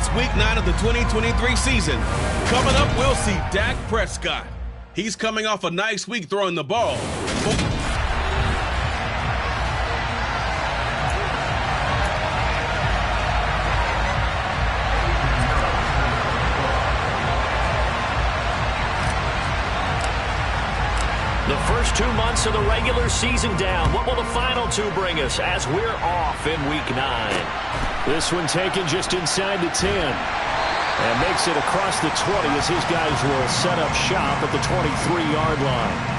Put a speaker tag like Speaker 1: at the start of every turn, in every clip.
Speaker 1: It's week 9 of the 2023 season. Coming up, we'll see Dak Prescott. He's coming off a nice week throwing the ball.
Speaker 2: The first 2 months of the regular season down. What will the final 2 bring us as we're off in week 9? This one taken just inside the 10. And makes it across the 20 as his guys will set up shop at the 23-yard line.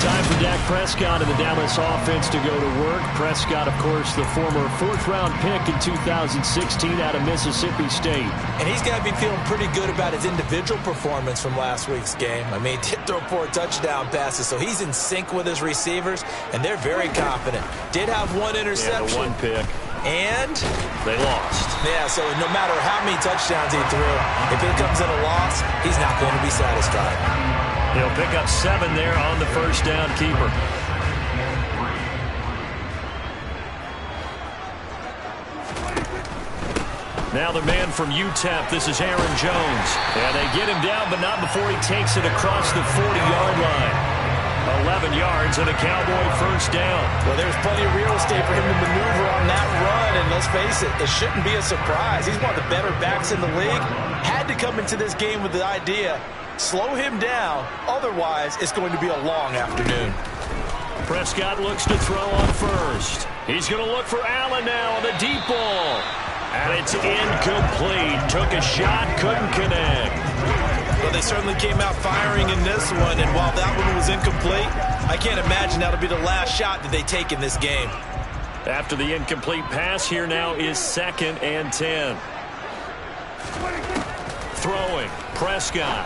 Speaker 2: Time for Dak Prescott and the Dallas offense to go to work. Prescott, of course, the former 4th-round pick in 2016 out of Mississippi State.
Speaker 3: And he's got to be feeling pretty good about his individual performance from last week's game. I mean, he did throw 4 touchdown passes, so he's in sync with his receivers, and they're very confident. Did have 1 interception.
Speaker 2: Yeah, the 1 pick.
Speaker 3: And
Speaker 2: they lost.
Speaker 3: Yeah, so no matter how many touchdowns he threw, if it comes in a loss, he's not going to be satisfied.
Speaker 2: He'll pick up 7 there on the first down keeper. Now the man from UTEP, this is Aaron Jones. And they get him down, but not before he takes it across the 40-yard line. 11 yards and a Cowboy first down.
Speaker 3: Well, there's plenty of real estate for him to maneuver on that run, and let's face it, it shouldn't be a surprise. He's one of the better backs in the league. Had to come into this game with the idea, slow him down, otherwise it's going to be a long afternoon.
Speaker 2: Prescott looks to throw on first. He's going to look for Allen now on the deep ball. And it's incomplete. Took a shot, couldn't connect.
Speaker 3: Well, they certainly came out firing in this one, and while that one was incomplete, I can't imagine that'll be the last shot that they take in this game.
Speaker 2: After the incomplete pass, here now is 2nd and 10. Throwing, Prescott.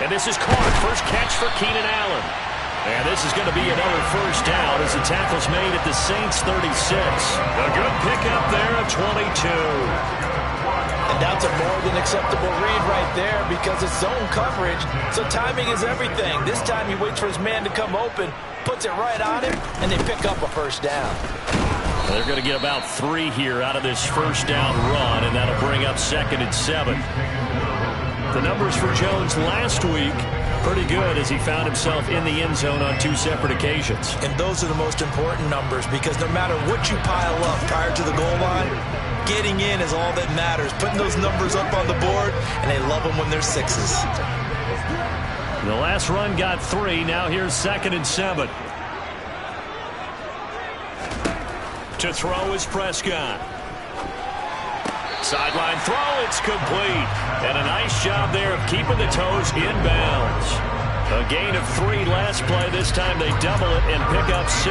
Speaker 2: And this is caught. First catch for Keenan Allen. And this is going to be another first down as the tackle's made at the Saints 36. A good pickup there at 22.
Speaker 3: And that's a more than acceptable read right there because it's zone coverage, so timing is everything. This time he waits for his man to come open, puts it right on him, and they pick up a first down.
Speaker 2: They're going to get about 3 here out of this first down run, and that'll bring up 2nd and 7. The numbers for Jones last week, pretty good as he found himself in the end zone on 2 separate occasions.
Speaker 3: And those are the most important numbers because no matter what you pile up prior to the goal line, getting in is all that matters. Putting those numbers up on the board, and they love them when they're 6s.
Speaker 2: The last run got 3. Now here's 2nd and 7. To throw is Prescott. Sideline throw, it's complete. And a nice job there of keeping the toes in bounds. A gain of 3 last play. This time they double it and pick up 6.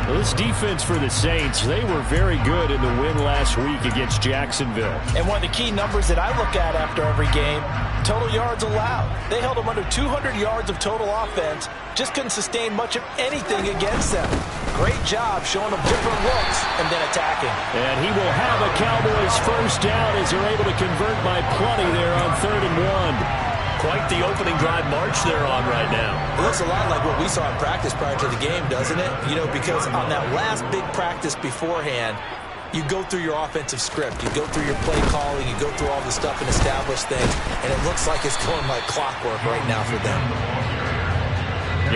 Speaker 2: Well, this defense for the Saints, they were very good in the win last week against Jacksonville.
Speaker 3: And one of the key numbers that I look at after every game, total yards allowed. They held them under 200 yards of total offense, just couldn't sustain much of anything against them. Great job showing them different looks and then attacking.
Speaker 2: And he will have a Cowboys first down as they're able to convert by plenty there on 3rd and 1. Quite the opening drive march they're on right now.
Speaker 3: It looks a lot like what we saw in practice prior to the game, doesn't it? You know, because on that last big practice beforehand, you go through your offensive script. You go through your play calling. You go through all the stuff and establish things. And it looks like it's going like clockwork right now for them.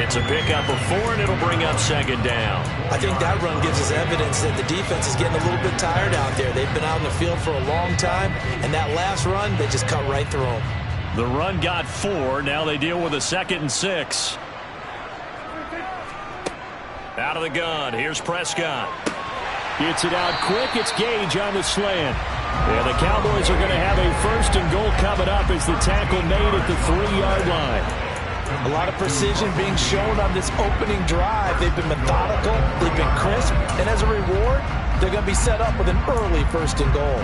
Speaker 2: It's a pickup of 4, and it'll bring up 2nd down.
Speaker 3: I think that run gives us evidence that the defense is getting a little bit tired out there. They've been out in the field for a long time, and that last run, they just cut right through them.
Speaker 2: The run got 4. Now they deal with a 2nd and 6. Out of the gun. Here's Prescott. Gets it out quick. It's Gage on the slant. And the Cowboys are going to have a 1st and goal coming up as the tackle made at the 3-yard line.
Speaker 3: A lot of precision being shown on this opening drive. They've been methodical. They've been crisp. And as a reward, they're going to be set up with an early 1st and goal.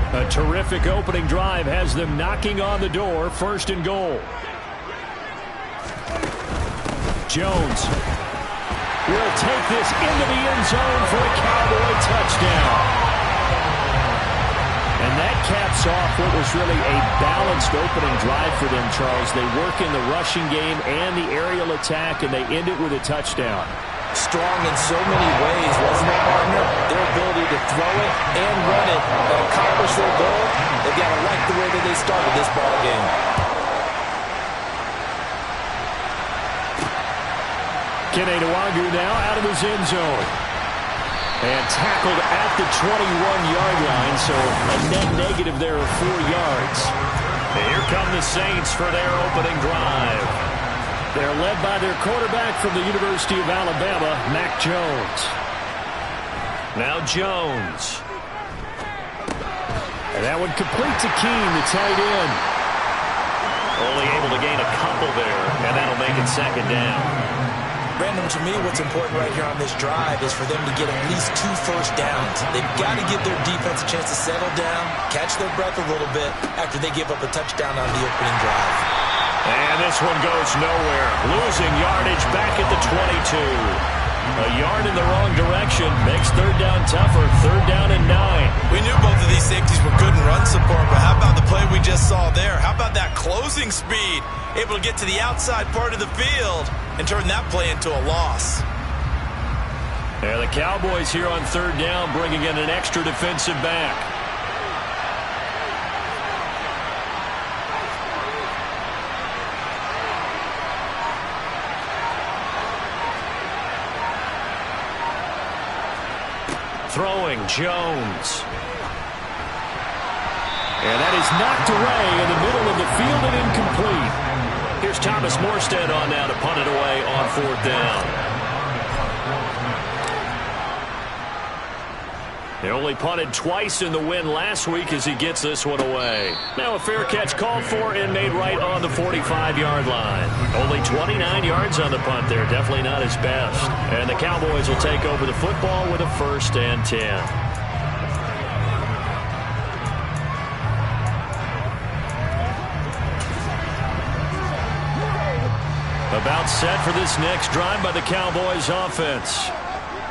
Speaker 2: A terrific opening drive has them knocking on the door. 1st and goal. Jones will take this into the end zone for a Cowboy touchdown. And that caps off what was really a balanced opening drive for them, Charles. They work in the rushing game and the aerial attack, and they end it with a touchdown.
Speaker 3: Strong in so many ways, wasn't it, partner? Their ability to throw it and run it and accomplish their goal. They've got to like the way that they started this ball game.
Speaker 2: Kene Nwangu now out of his end zone. And tackled at the 21-yard line, so a net negative there of 4 yards. And here come the Saints for their opening drive. They're led by their quarterback from the University of Alabama, Mac Jones. Now Jones. And that one complete to Keene, the tight end. Only able to gain a couple there, and that'll make it second down.
Speaker 3: Brandon, to me, what's important right here on this drive is for them to get at least 2 first downs. They've got to give their defense a chance to settle down, catch their breath a little bit after they give up a touchdown on the opening drive.
Speaker 2: And this one goes nowhere. Losing yardage back at the 22. A yard in the wrong direction makes third down tougher. Third down and 9.
Speaker 4: We knew both of these safeties were good in run support, but how about the play we just saw there? How about that closing speed? Able to get to the outside part of the field and turn that play into a loss.
Speaker 2: Yeah, the Cowboys here on third down bringing in an extra defensive back. Throwing Jones. And that is knocked away in the middle of the field and incomplete. Here's Thomas Morstead on now to punt it away on fourth down. They only punted twice in the win last week as he gets this one away. Now a fair catch called for and made right on the 45-yard line. Only 29 yards on the punt there. Definitely not his best. And the Cowboys will take over the football with a 1st and 10. About set for this next drive by the Cowboys offense.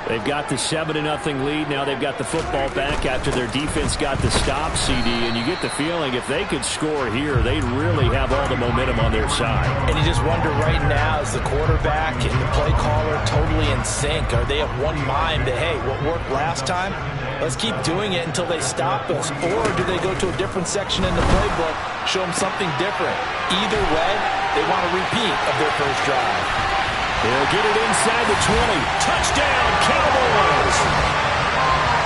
Speaker 2: They've got the 7-0 lead. Now they've got the football back after their defense got the stop, CD. And you get the feeling if they could score here, they'd really have all the momentum on their side.
Speaker 3: And you just wonder right now, is the quarterback and the play caller totally in sync? Are they of one mind that, hey, what worked last time, let's keep doing it until they stop us? Or do they go to a different section in the playbook, show them something different? Either way, they want a repeat of their first drive.
Speaker 2: They'll get it inside the 20. Touchdown, Cowboys!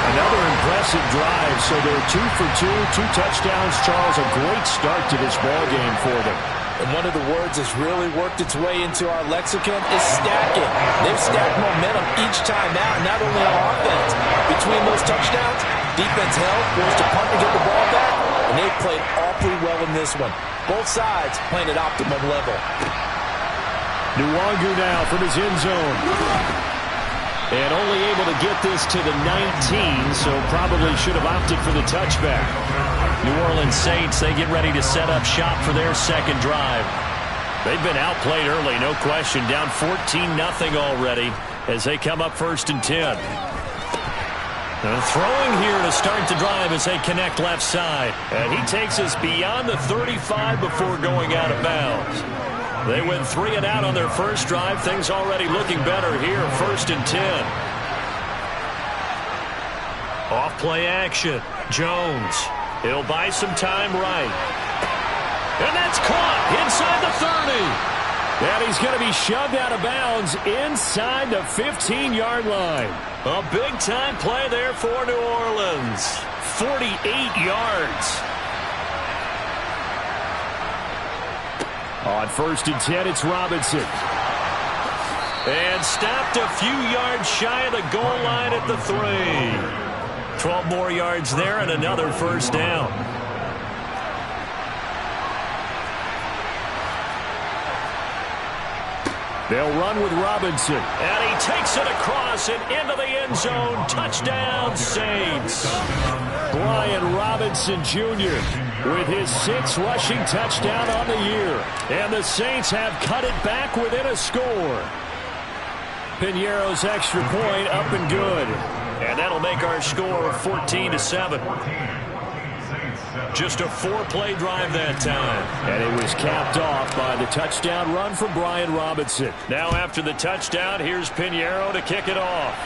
Speaker 2: Another impressive drive, so they're 2 for 2, 2 touchdowns. Charles, a great start to this ball game for them.
Speaker 3: And one of the words that's really worked its way into our lexicon is stacking. They've stacked momentum each time out, not only on offense. Between those touchdowns, defense held, forced to punt to get the ball back, and they've played awfully well in this one. Both sides playing at optimum level.
Speaker 2: Nwangu now from his end zone. And only able to get this to the 19, so probably should have opted for the touchback. New Orleans Saints, they get ready to set up shop for their second drive. They've been outplayed early, no question. Down 14-0 already as they come up 1st and 10. Throwing here to start the drive as they connect left side. And he takes us beyond the 35 before going out of bounds. They went 3 and out on their first drive. Things already looking better here. 1st and 10. Off play action. Jones. He'll buy some time right. And that's caught inside the 30. And he's going to be shoved out of bounds inside the 15-yard line. A big-time play there for New Orleans. 48 yards. On 1st and 10, it's Robinson. And stopped a few yards shy of the goal line at the 3. 12 more yards there and another first down. They'll run with Robinson. And he takes it across and into the end zone. Touchdown, Saints. Brian Robinson Jr. with his 6th rushing touchdown on the year. And the Saints have cut it back within a score. Piñeiro's extra point up and good. And that'll make our score 14-7. Just a 4-play drive that time. And it was capped off by the touchdown run from Brian Robinson. Now after the touchdown, here's Pinheiro to kick it off.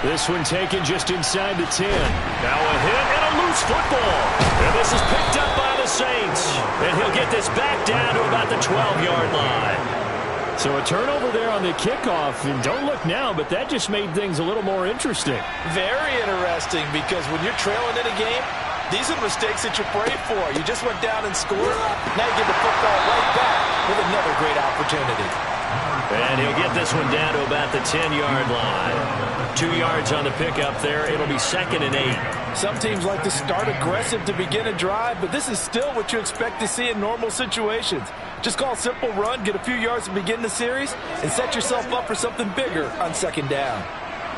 Speaker 2: This one taken just inside the 10. Now a hit and a loose football. And this is picked up by the Saints. And he'll get this back down to about the 12-yard line. So a turnover there on the kickoff, and don't look now, but that just made things a little more interesting.
Speaker 3: Very interesting, because when you're trailing in a game, these are the mistakes that you pray for. You just went down and scored. Now you get the football right back with another great opportunity.
Speaker 2: And he'll get this one down to about the 10-yard line. 2 yards on the pickup there. It'll be 2nd and 8.
Speaker 3: Some teams like to start aggressive to begin a drive, but this is still what you expect to see in normal situations. Just call a simple run, get a few yards to begin the series, and set yourself up for something bigger on 2nd down.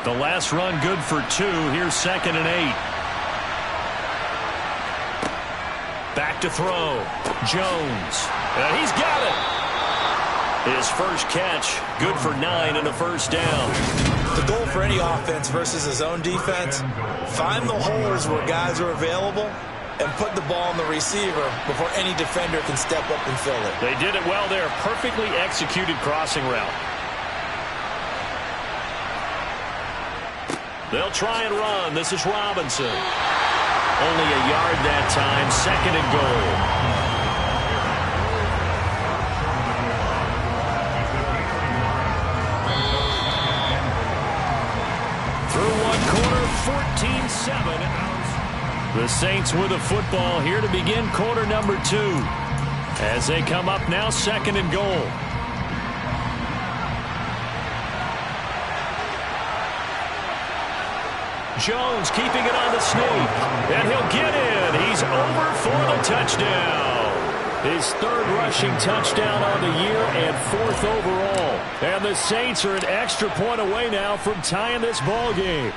Speaker 2: The last run good for 2. Here's 2nd and 8. Back to throw. Jones. And he's got it. His first catch, good for 9 and a first down.
Speaker 3: The goal for any offense versus his own defense, find the holes where guys are available and put the ball on the receiver before any defender can step up and fill it.
Speaker 2: They did it well there. Perfectly executed crossing route. They'll try and run. This is Robinson. Only a yard that time. 2nd and goal. Through one quarter, 14-7. The Saints with the football here to begin quarter number 2. As they come up now, 2nd and goal. Jones keeping it on the sneak. And he'll get in. He's over for the touchdown. His 3rd rushing touchdown on the year and 4th overall. And the Saints are an extra point away now from tying this ball game.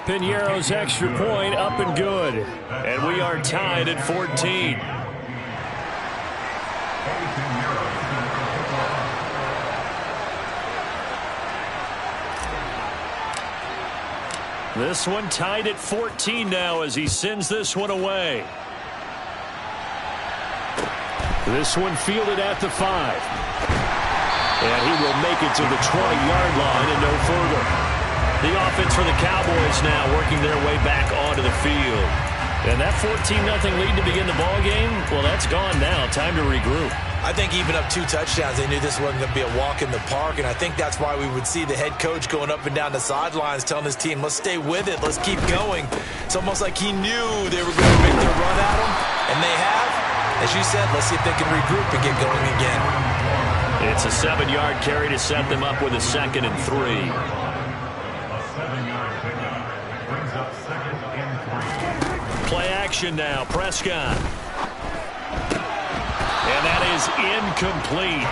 Speaker 2: Pinheiro's extra point up and good. And we are tied at 14. This one tied at 14 now as he sends this one away. This one fielded at the 5. And he will make it to the 20-yard line and no further. The offense for the Cowboys now working their way back onto the field. And that 14-0 lead to begin the ball game, well, that's gone now. Time to regroup.
Speaker 3: I think even up 2 touchdowns, they knew this wasn't going to be a walk in the park, and I think that's why we would see the head coach going up and down the sidelines telling his team, let's stay with it, let's keep going. It's almost like he knew they were going to make their run at him, and they have. As you said, let's see if they can regroup and get going again.
Speaker 2: It's a 7-yard carry to set them up with a 2nd and 3. Play action now, Prescott. And that is incomplete.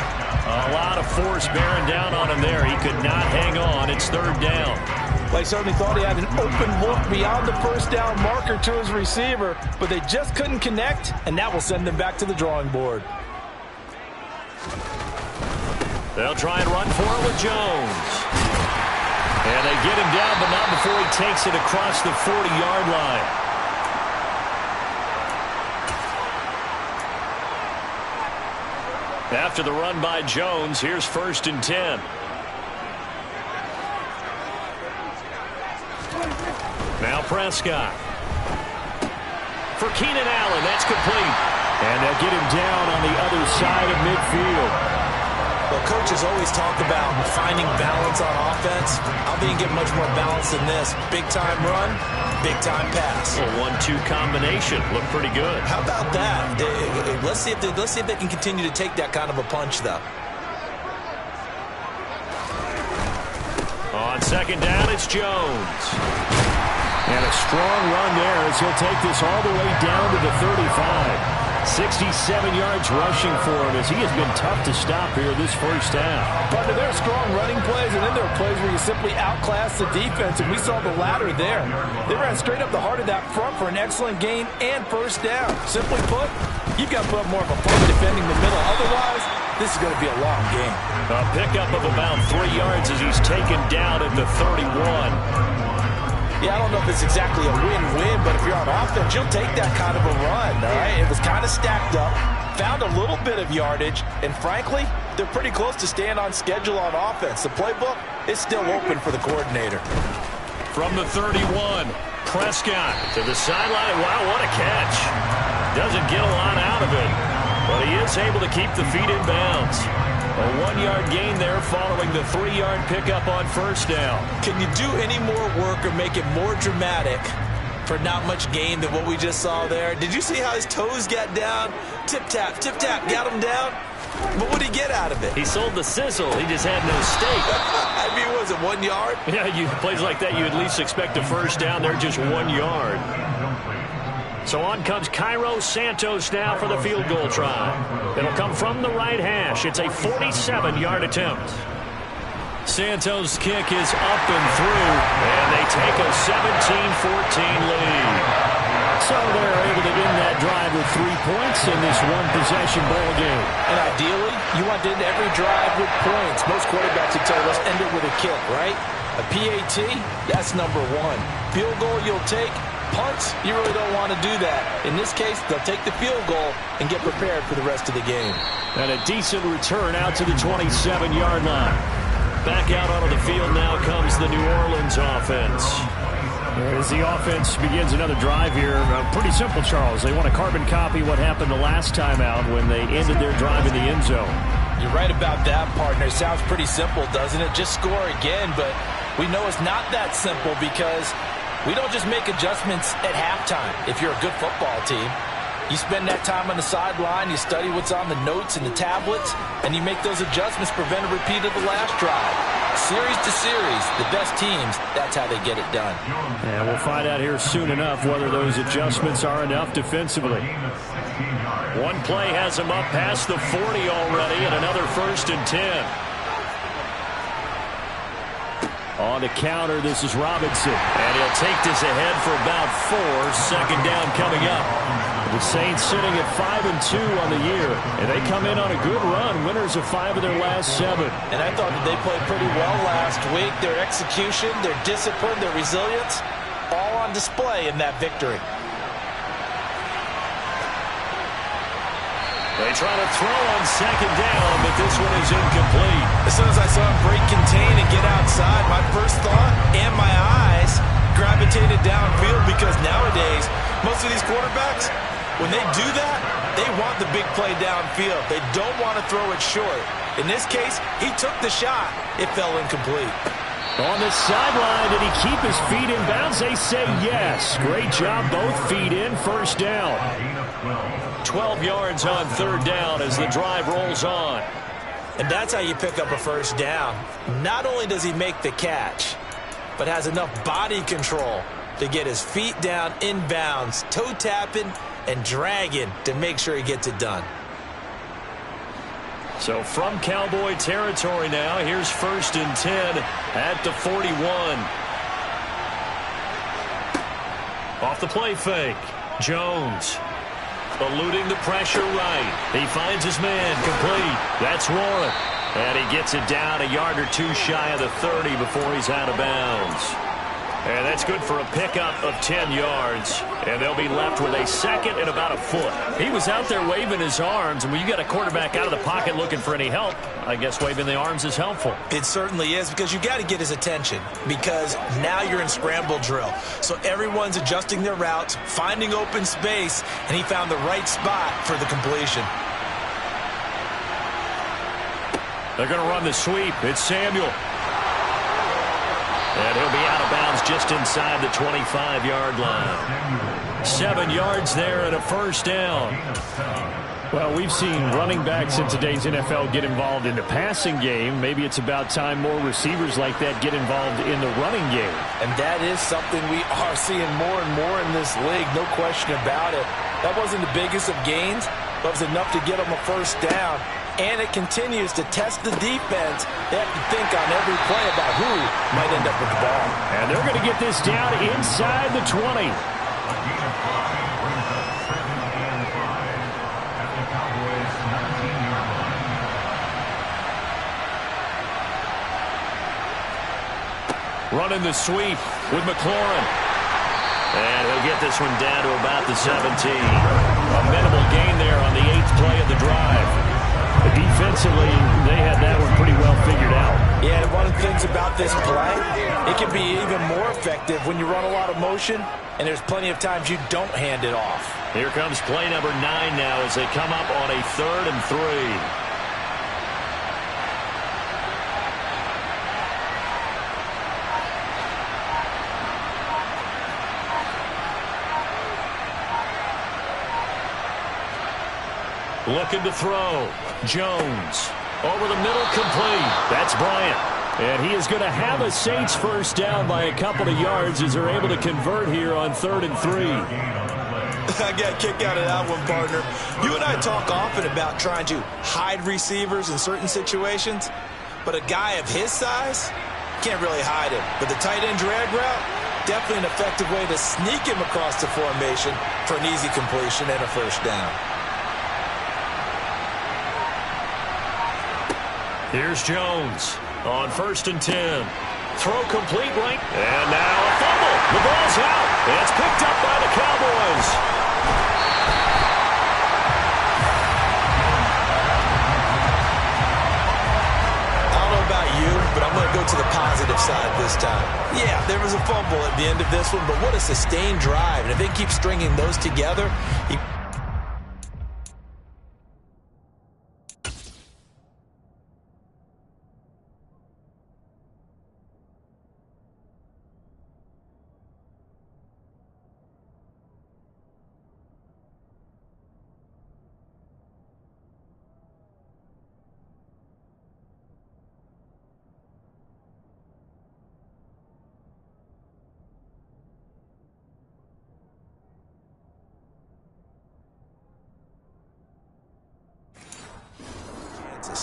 Speaker 2: A lot of force bearing down on him there. He could not hang on. It's 3rd down.
Speaker 3: They certainly thought he had an open look beyond the 1st down marker to his receiver, but they just couldn't connect, and that will send them back to the drawing board.
Speaker 2: They'll try and run for it with Jones. And they get him down, but not before he takes it across the 40-yard line. After the run by Jones, here's 1st and 10. Now Prescott. For Keenan Allen, that's complete. And they'll get him down on the other side of midfield.
Speaker 3: Well, coaches always talk about finding balance on offense. I don't think you get much more balance than this. Big-time run, big-time pass.
Speaker 2: A 1-2 combination. Look pretty good.
Speaker 3: How about that? Let's see if they can continue to take that kind of a punch, though.
Speaker 2: On 2nd down, it's Jones. And a strong run there as he'll take this all the way down to the 35. 67 yards rushing for him as he has been tough to stop here this first half.
Speaker 3: Partner, there are strong running plays, and then there are plays where you simply outclass the defense, and we saw the latter there. They ran straight up the heart of that front for an excellent gain and 1st down. Simply put, you've got to put more of a fight defending the middle. Otherwise, this is going to be a long game.
Speaker 2: A pickup of about 3 yards as he's taken down at the 31.
Speaker 3: Yeah, I don't know if it's exactly a win-win, but if you're on offense, you'll take that kind of a run, all right? It was kind of stacked up, found a little bit of yardage, and frankly, they're pretty close to staying on schedule on offense. The playbook is still open for the coordinator.
Speaker 2: From the 31, Prescott to the sideline. Wow, what a catch. Doesn't get a lot out of it, but he is able to keep the feet in bounds. A 1-yard gain there following the 3-yard pickup on first down.
Speaker 3: Can you do any more work or make it more dramatic for not much gain than what we just saw there? Did you see how his toes got down? Tip-tap, got him down. But what did he get out of it?
Speaker 2: He sold the sizzle. He just had no steak.
Speaker 3: I mean, was it 1 yard?
Speaker 2: Yeah, plays like that, you at least expect a first down. They're just 1 yard. So on comes Cairo Santos now for the field goal try. It'll come from the right hash. It's a 47-yard attempt. Santos' kick is up and through, and they take a 17-14 lead. So they're able to end that drive with 3 points in this one-possession ball game.
Speaker 3: And ideally, you want to end every drive with points. Most quarterbacks would tell you, let's end it with a kick, right? A PAT, that's number 1. Field goal you'll take. Punts, you really don't want to do that. In this case, they'll take the field goal and get prepared for the rest of the game.
Speaker 2: And a decent return out to the 27-yard line. Back out onto the field now comes the New Orleans offense.
Speaker 5: As the offense begins another drive here, pretty simple, Charles. They want to carbon copy what happened the last time out when they ended their drive in the end zone.
Speaker 3: You're right about that, partner. Sounds pretty simple, doesn't it? Just score again, but we know it's not that simple because we don't just make adjustments at halftime if you're a good football team. You spend that time on the sideline, you study what's on the notes and the tablets, and you make those adjustments, prevent a repeat of the last drive. Series to series, the best teams, that's how they get it done.
Speaker 5: And we'll find out here soon enough whether those adjustments are enough defensively.
Speaker 2: One play has him up past the 40 already, and another 1st and 10.
Speaker 5: On the counter, this is Robinson.
Speaker 2: And he'll take this ahead for about 4. 2nd down coming up.
Speaker 5: The Saints sitting at 5-2 on the year. And they come in on a good run. Winners of 5 of their last 7.
Speaker 3: And I thought that they played pretty well last week. Their execution, their discipline, their resilience, all on display in that victory.
Speaker 2: They try to throw on 2nd down, but this one is incomplete.
Speaker 3: As soon as I saw him break contain and get outside, my first thought and my eyes gravitated downfield because nowadays, most of these quarterbacks, when they do that, they want the big play downfield. They don't want to throw it short. In this case, he took the shot. It fell incomplete.
Speaker 5: On the sideline, did he keep his feet in bounds? They say yes. Great job, both feet in, 1st down.
Speaker 2: 12 yards on 3rd down as the drive rolls on.
Speaker 3: And that's how you pick up a 1st down. Not only does he make the catch, but has enough body control to get his feet down in bounds, toe tapping and dragging to make sure he gets it done.
Speaker 2: So from Cowboy territory now, here's 1st and 10 at the 41. Off the play fake, Jones. Eluding the pressure right. He finds his man complete. That's Warren. And he gets it down a yard or 2 shy of the 30 before he's out of bounds. And that's good for a pickup of 10 yards. And they'll be left with a 2nd and about a foot.
Speaker 5: He was out there waving his arms, and when you got a quarterback out of the pocket looking for any help, I guess waving the arms is helpful.
Speaker 3: It certainly is, because you got to get his attention, because now you're in scramble drill. So everyone's adjusting their routes, finding open space, and he found the right spot for the completion.
Speaker 5: They're going to run the sweep. It's Samuel.
Speaker 2: And he'll be out of bounds just inside the 25-yard line. 7 yards there and a 1st down.
Speaker 5: Well, we've seen running backs in today's NFL get involved in the passing game. Maybe it's about time more receivers like that get involved in the running game.
Speaker 3: And that is something we are seeing more and more in this league, no question about it. That wasn't the biggest of gains, but it was enough to get them a 1st down. And it continues to test the defense. They have to think on every play about who might end up with the ball.
Speaker 5: And they're going to get this down inside the 20.
Speaker 2: Running the sweep with McLaurin. And he'll get this one down to about the 17. A minimal gain there on the 8th play of the drive. Defensively, they had that one pretty well figured out.
Speaker 3: Yeah, and one of the things about this play, it can be even more effective when you run a lot of motion, and there's plenty of times you don't hand it off.
Speaker 2: Here comes play number 9 now as they come up on a 3rd and 3. Looking to throw. Jones. Over the middle, complete. That's Bryant. And he is going to have a Saints first down by a couple of yards as they're able to convert here on 3rd and 3.
Speaker 3: I got a kick out of that one, partner. You and I talk often about trying to hide receivers in certain situations, but a guy of his size can't really hide him. But the tight end drag route, definitely an effective way to sneak him across the formation for an easy completion and a first down.
Speaker 2: Here's Jones on 1st and 10. Throw complete right. And now a fumble. The ball's out. It's picked up by the Cowboys.
Speaker 3: I don't know about you, but I'm going to go to the positive side this time. Yeah, there was a fumble at the end of this one, but what a sustained drive. And if they keep stringing those together,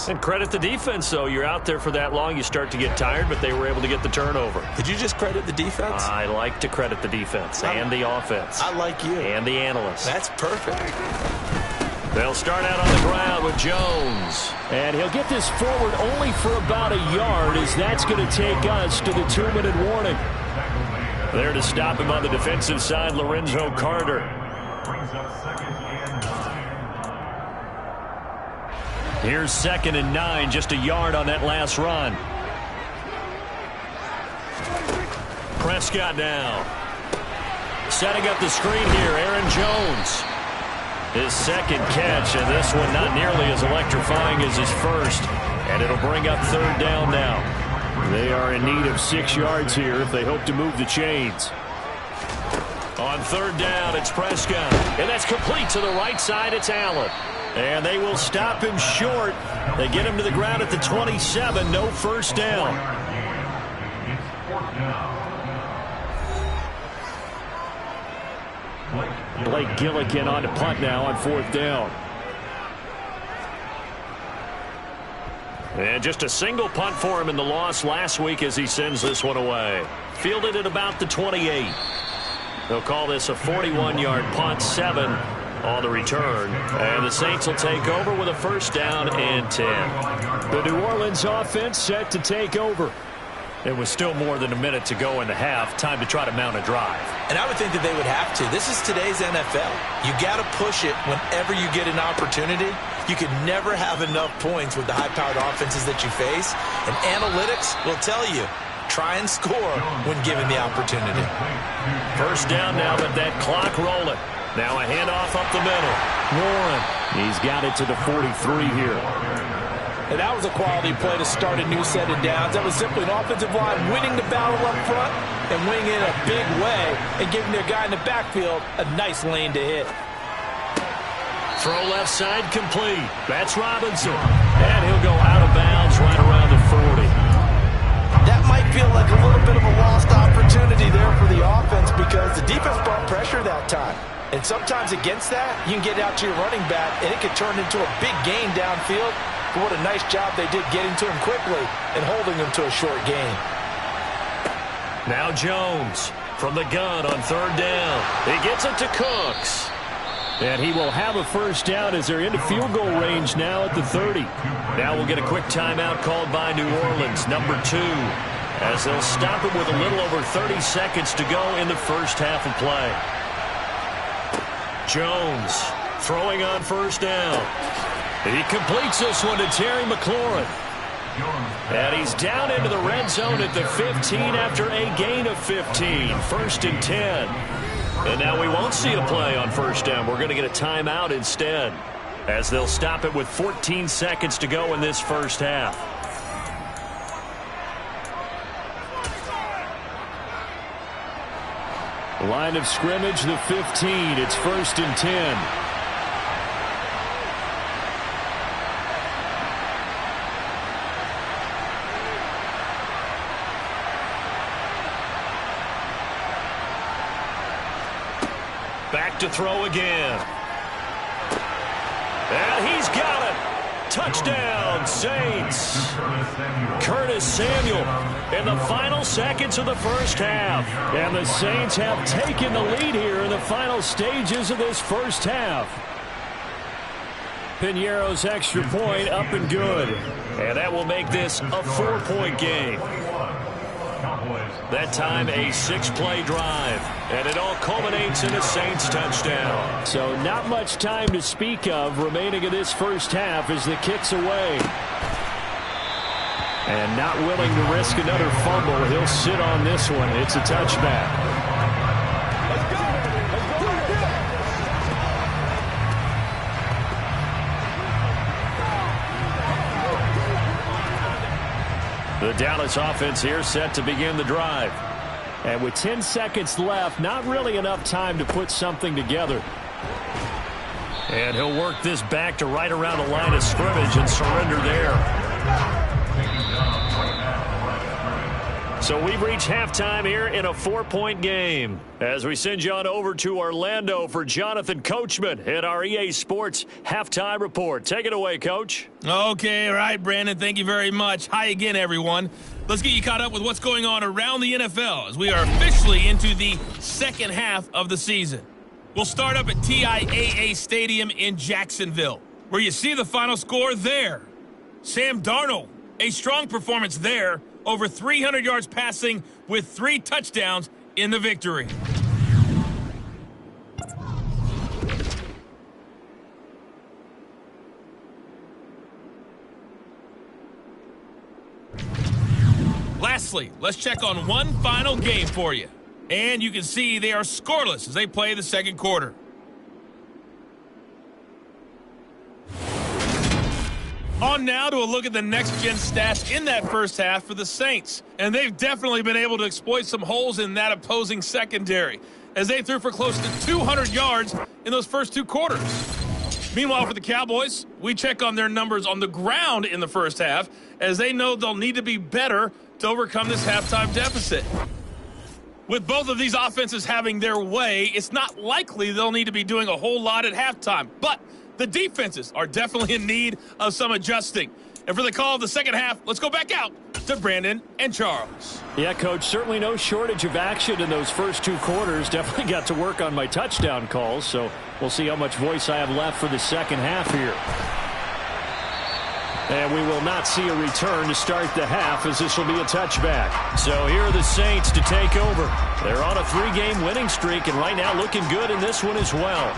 Speaker 2: And credit the defense, though. You're out there for that long, you start to get tired, but they were able to get the turnover.
Speaker 3: Did you just credit the defense?
Speaker 2: I like to credit the defense and the offense.
Speaker 3: I like you.
Speaker 2: And the analysts.
Speaker 3: That's perfect.
Speaker 2: They'll start out on the ground with Jones.
Speaker 5: And he'll get this forward only for about a yard, as that's going to take us to the 2-minute warning.
Speaker 2: There to stop him on the defensive side, Lorenzo Carter. Here's 2nd and 9, just a yard on that last run. Prescott now. Setting up the screen here, Aaron Jones. His 2nd catch, and this one not nearly as electrifying as his first. And it'll bring up 3rd down now.
Speaker 5: They are in need of 6 yards here if they hope to move the chains.
Speaker 2: On 3rd down, it's Prescott. And that's complete to the right side. It's Allen. And they will stop him short. They get him to the ground at the 27. No first down.
Speaker 5: Blake Gillikin on to punt now on 4th down.
Speaker 2: And just a single punt for him in the loss last week as he sends this one away. Fielded at about the 28. They'll call this a 41-yard punt, 7 on the return. And the Saints will take over with a first down and 10.
Speaker 5: The New Orleans offense set to take over.
Speaker 2: It was still more than a minute to go in the half. Time to try to mount a drive.
Speaker 3: And I would think that they would have to. This is today's NFL. You got to push it whenever you get an opportunity. You can never have enough points with the high-powered offenses that you face. And analytics will tell you, try and score when given the opportunity.
Speaker 2: First down now, but that clock rolling. Now a handoff up the middle.
Speaker 5: Warren, he's got it to the 43 here.
Speaker 3: And that was a quality play to start a new set of downs. That was simply an offensive line winning the battle up front and winning it in a big way and giving their guy in the backfield a nice lane to hit.
Speaker 2: Throw left side complete. That's Robinson. And he'll go out of bounds right around the 40.
Speaker 3: That might feel like a little bit of a lost opportunity there for the offense because the defense brought pressure that time. And sometimes against that, you can get out to your running back, and it could turn into a big gain downfield. But what a nice job they did getting to him quickly and holding him to a short gain.
Speaker 2: Now Jones from the gun on 3rd down. He gets it to Cooks.
Speaker 5: And he will have a first down as they're into field goal range now at the 30.
Speaker 2: Now we'll get a quick timeout called by New Orleans, number 2. as they'll stop it with a little over 30 seconds to go in the first half of play. Jones throwing on first down. He completes this one to Terry McLaurin. And he's down into the red zone at the 15 after a gain of 15. 1st and 10. And now we won't see a play on first down. We're going to get a timeout instead, as they'll stop it with 14 seconds to go in this first half. Line of scrimmage, the 15. It's 1st and 10. Back to throw again. And he's got it. Touchdown, Saints. Curtis Samuel in the final seconds of the first half. And the Saints have taken the lead here in the final stages of this first half. Piñeiro's extra point up and good. And that will make this a 4-point game. That time a 6-play drive, and it all culminates in a Saints touchdown. So not much time to speak of remaining in this first half as the kick's away. And not willing to risk another fumble, he'll sit on this one. It's a touchback. The Dallas offense here set to begin the drive. And with 10 seconds left, not really enough time to put something together. And he'll work this back to right around the line of scrimmage and surrender there. So we've reached halftime here in a 4-point game, as we send you on over to Orlando for Jonathan Coachman at our EA Sports Halftime Report. Take it away, Coach.
Speaker 1: Okay, all right, Brandon. Thank you very much. Hi again, everyone. Let's get you caught up with what's going on around the NFL as we are officially into the second half of the season. We'll start up at TIAA Stadium in Jacksonville, where you see the final score there. Sam Darnold, a strong performance there, over 300 yards passing with 3 touchdowns in the victory. Lastly, let's check on one final game for you. And you can see they are scoreless as they play the second quarter. On now to a look at the next-gen stats in that first half for the Saints. And they've definitely been able to exploit some holes in that opposing secondary, as they threw for close to 200 yards in those first 2 quarters. Meanwhile, for the Cowboys, we check on their numbers on the ground in the first half, as they know they'll need to be better to overcome this halftime deficit. With both of these offenses having their way, it's not likely they'll need to be doing a whole lot at halftime. But the defenses are definitely in need of some adjusting. And for the call of the second half, let's go back out to Brandon and Charles.
Speaker 2: Yeah, Coach, certainly no shortage of action in those first 2 quarters. Definitely got to work on my touchdown calls, so we'll see how much voice I have left for the second half here. And we will not see a return to start the half, as this will be a touchback. So here are the Saints to take over. They're on a 3-game winning streak, and right now looking good in this one as well.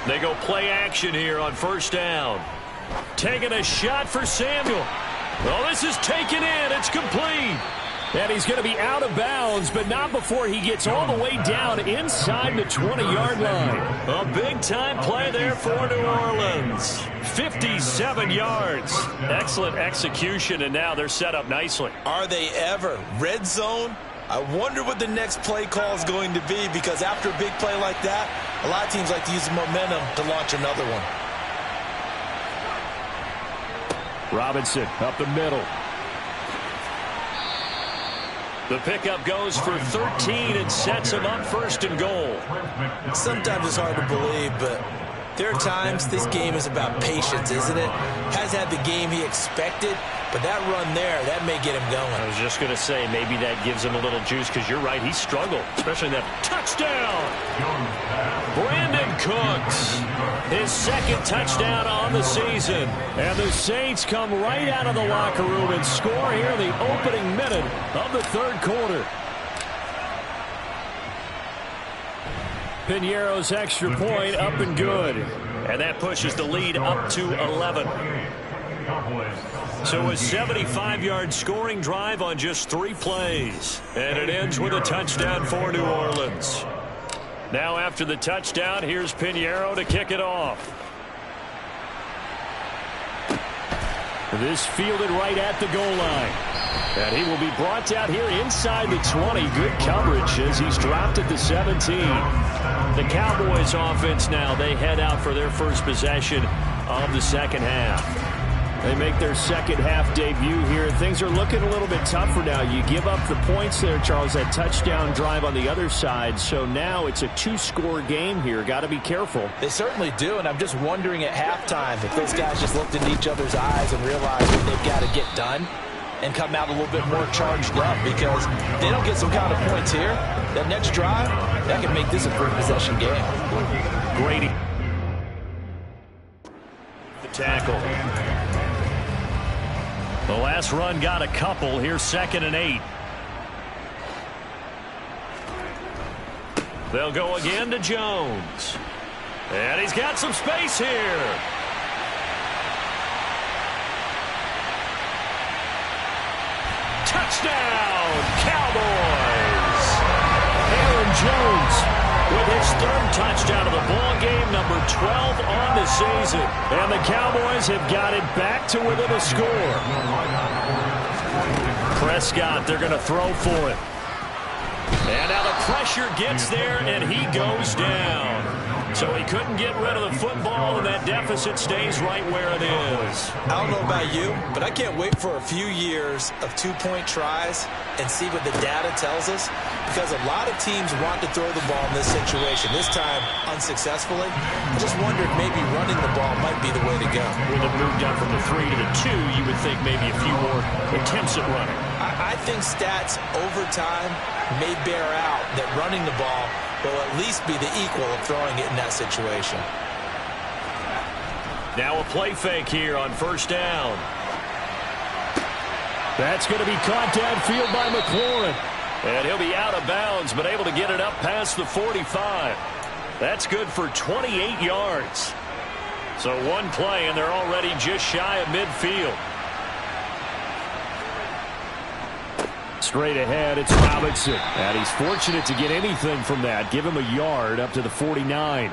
Speaker 2: They go play action here on first down. Taking a shot for Samuel. Oh, this is taken in. It's complete. And he's going to be out of bounds, but not before he gets all the way down inside the 20-yard line. A big-time play there for New Orleans. 57 yards. Excellent execution, and now they're set up nicely.
Speaker 3: Are they ever? Red zone? I wonder what the next play call is going to be, because after a big play like that, a lot of teams like to use the momentum to launch another one.
Speaker 2: Robinson up the middle. The pickup goes for 13 and sets him up 1st and goal.
Speaker 3: Sometimes it's hard to believe, but There are times this game is about patience, isn't it? Has had the game he expected, but that run there, that may get him going.
Speaker 2: I was just going to say, maybe that gives him a little juice, because you're right, he struggled, especially that touchdown. Brandon Cooks, his second touchdown on the season. And the Saints come right out of the locker room and score here in the opening minute of the third quarter. Piñeiro's extra point up and good. And that pushes the lead up to 11. So a 75-yard scoring drive on just 3 plays. And it ends with a touchdown for New Orleans. Now after the touchdown, here's Piñeiro to kick it off. This fielded right at the goal line. And he will be brought down here inside the 20. Good coverage as he's dropped at the 17. The Cowboys offense now, they head out for their first possession of the second half. They make their second half debut here. Things are looking a little bit tougher now. You give up the points there, Charles, that touchdown drive on the other side. So now it's a 2-score game here. Got to be careful.
Speaker 3: They certainly do, and I'm just wondering at halftime if those guys just looked into each other's eyes and realized what they've got to get done and come out a little bit more charged up, because they don't get some kind of points here. That next drive, that can make this a 3-possession game.
Speaker 2: Grady. The tackle. The last run got a couple. Here's 2nd and 8. They'll go again to Jones. And he's got some space here. Touchdown, Cowboys! Aaron Jones with his 3rd touchdown of the ball game, number 12 on the season. And the Cowboys have got it back to within a score. Prescott, they're going to throw for it. And now the pressure gets there, and he goes down. So he couldn't get rid of the football, and that deficit stays right where it is.
Speaker 3: I don't know about you, but I can't wait for a few years of 2-point tries and see what the data tells us, because a lot of teams want to throw the ball in this situation, this time unsuccessfully. I just wonder if maybe running the ball might be the way to go.
Speaker 2: With it moved down from the 3 to the 2, you would think maybe a few more attempts at running.
Speaker 3: I think stats over time may bear out that running the ball will at least be the equal of throwing it in that situation.
Speaker 2: Now a play fake here on 1st down. That's going to be caught downfield by McLaurin. And he'll be out of bounds, but able to get it up past the 45. That's good for 28 yards. So one play, and they're already just shy of midfield. Straight ahead, it's Robinson. And he's fortunate to get anything from that. Give him a yard up to the 49.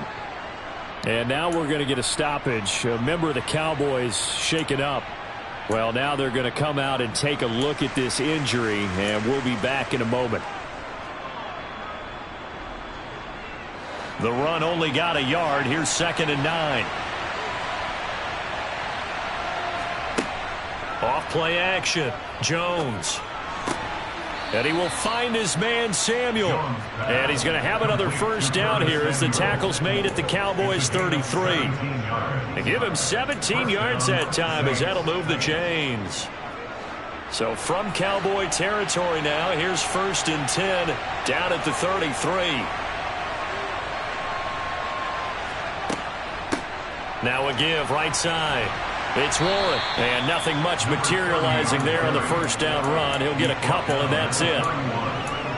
Speaker 2: And now we're going to get a stoppage. A member of the Cowboys shaken up. Well, now they're going to come out and take a look at this injury, and we'll be back in a moment. The run only got a yard. Here's 2nd and 9. Off play action. Jones. And he will find his man, Samuel. And he's going to have another 1st down here as the tackle's made at the Cowboys' 33. They give him 17 yards that time, as that'll move the chains. So from Cowboy territory now, here's 1st and 10 down at the 33. Now a give right side. It's Warren, and nothing much materializing there on the 1st down run. He'll get a couple, and that's it.